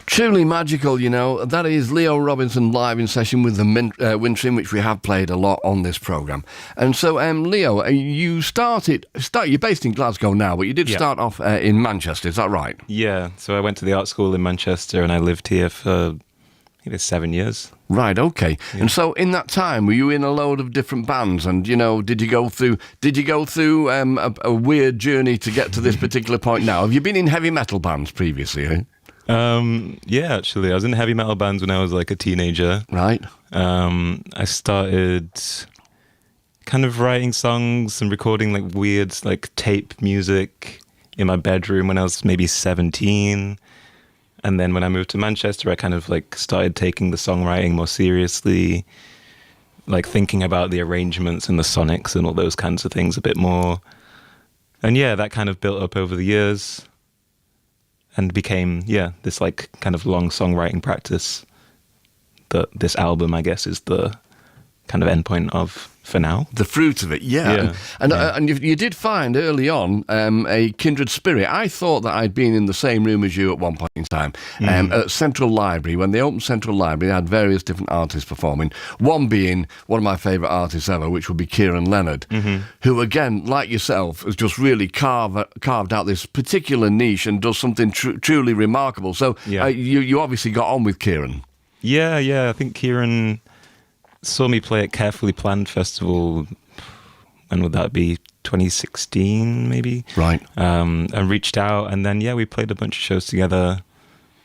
Truly magical, you know. That is Leo Robinson live in session with the Wintrim, which we have played a lot on this programme. And so, Leo, you're based in Glasgow now, but you did start off in Manchester, is that right? Yeah, so I went to the art school in Manchester and I lived here for 7 years. Right, okay. Yeah. And so in that time, were you in a load of different bands? And, you know, did you go through a weird journey to get to this particular point now? Have you been in heavy metal bands previously, eh? Yeah, actually, I was in heavy metal bands when I was like a teenager. Right. I started kind of writing songs and recording like weird like tape music in my bedroom when I was maybe 17. And then when I moved to Manchester, I kind of like started taking the songwriting more seriously, like thinking about the arrangements and the sonics and all those kinds of things a bit more. And yeah, that kind of built up over the years. And became, this like kind of long songwriting practice that this album, I guess, is the kind of endpoint of for now. The fruit of it, yeah. And you did find early on a kindred spirit. I thought that I'd been in the same room as you at one point in time, at Central Library. When they opened Central Library, they had various different artists performing, one being one of my favourite artists ever, which would be Kieran Leonard, who, again, like yourself, has just really carved out this particular niche and does something truly remarkable. So you obviously got on with Kieran. Yeah, I think Kieran saw me play at Carefully Planned Festival, when would that be, 2016 maybe? Right. And reached out, and then we played a bunch of shows together.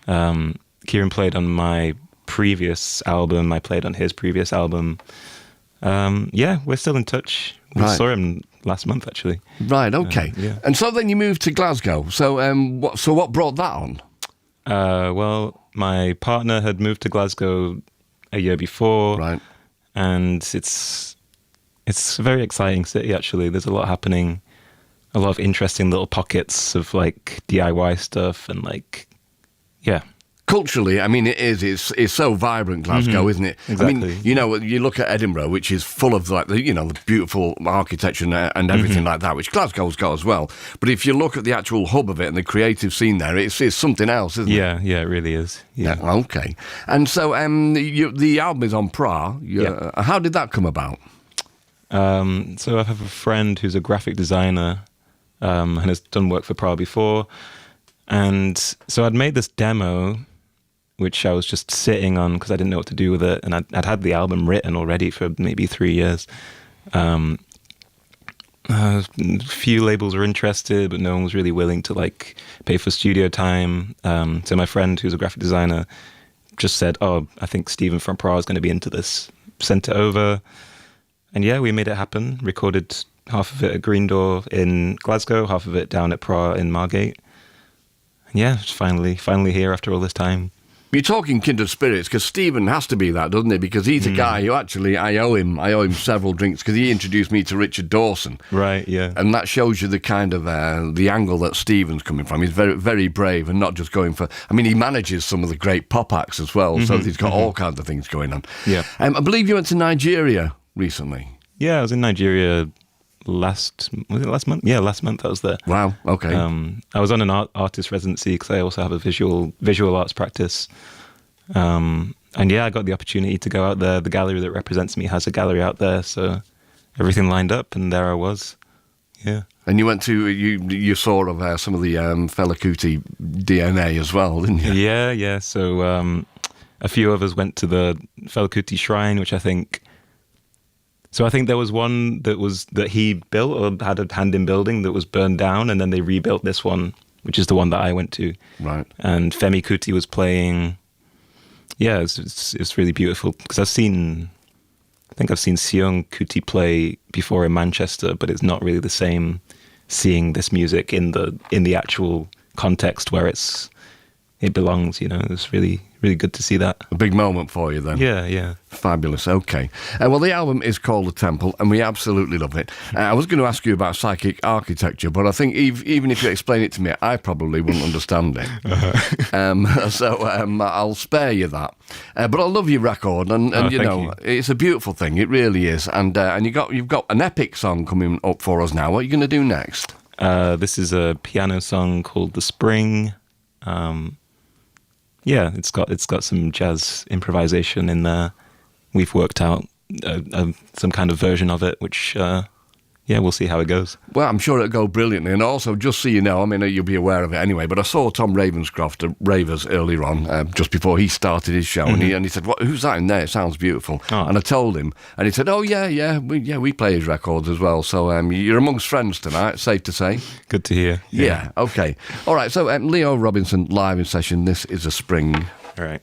Kieran played on my previous album, I played on his previous album. We're still in touch. We saw him last month actually. Right, okay. And so then you moved to Glasgow. So what brought that on? Well, my partner had moved to Glasgow a year before. Right. And it's a very exciting city, actually. There's a lot happening, a lot of interesting little pockets of, like, DIY stuff and, like, Culturally, I mean, it's so vibrant, Glasgow, isn't it? Exactly. I mean, you know, you look at Edinburgh, which is full of, like, the beautiful architecture and everything like that, which Glasgow's got as well. But if you look at the actual hub of it and the creative scene there, it's something else, isn't it? Yeah, it really is. Yeah. Okay. And so the album is on PRA. How did that come about? So I have a friend who's a graphic designer and has done work for PRA before. And so I'd made this demo, which I was just sitting on because I didn't know what to do with it. And I'd had the album written already for maybe 3 years. A few labels were interested, but no one was really willing to like pay for studio time. So my friend, who's a graphic designer, just said, I think Stephen from PRA is going to be into this. Sent it over. And we made it happen. Recorded half of it at Green Door in Glasgow, half of it down at PRA in Margate. And it's finally here after all this time. You're talking kindred spirits, because Stephen has to be that, doesn't he? Because he's a guy who actually, I owe him several drinks, because he introduced me to Richard Dawson. Right, yeah. And that shows you the kind of, the angle that Stephen's coming from. He's very, very brave and not just going for, I mean, he manages some of the great pop acts as well, so he's got all kinds of things going on. Yeah. I believe you went to Nigeria recently. Yeah, I was in Nigeria last month? Yeah, last month I was there. Wow, okay. I was on an artist residency because I also have a visual arts practice. And I got the opportunity to go out there. The gallery that represents me has a gallery out there, so everything lined up, and there I was. Yeah. And you went to, you saw of some of the Fela Kuti DNA as well, didn't you? Yeah. So a few of us went to the Fela Kuti shrine, which I think there was one that he built or had a hand in building that was burned down, and then they rebuilt this one, which is the one that I went to. Right. And Femi Kuti was playing. Yeah, it's really beautiful because I've seen Seung Kuti play before in Manchester, but it's not really the same seeing this music in the actual context where it belongs. You know, it's really, really good to see that. A big moment for you then. Yeah. Fabulous, okay. Well, the album is called The Temple, and we absolutely love it. I was going to ask you about psychic architecture, but I think even if you explain it to me, I probably wouldn't understand it. I'll spare you that. But I love your record, and you know, it's a beautiful thing, it really is. And you've got an epic song coming up for us now. What are you going to do next? This is a piano song called The Spring. Yeah, it's got some jazz improvisation in there. We've worked out some kind of version of it, which we'll see how it goes. Well, I'm sure it'll go brilliantly. And also, just so you know, I mean, you'll be aware of it anyway, but I saw Tom Ravenscroft at Ravers earlier on, just before he started his show, and he said, who's that in there? It sounds beautiful. Oh. And I told him, and he said, we play his records as well. So you're amongst friends tonight, safe to say. Good to hear. Yeah, okay. All right, so Leo Robinson live in session. This is a spring. All right.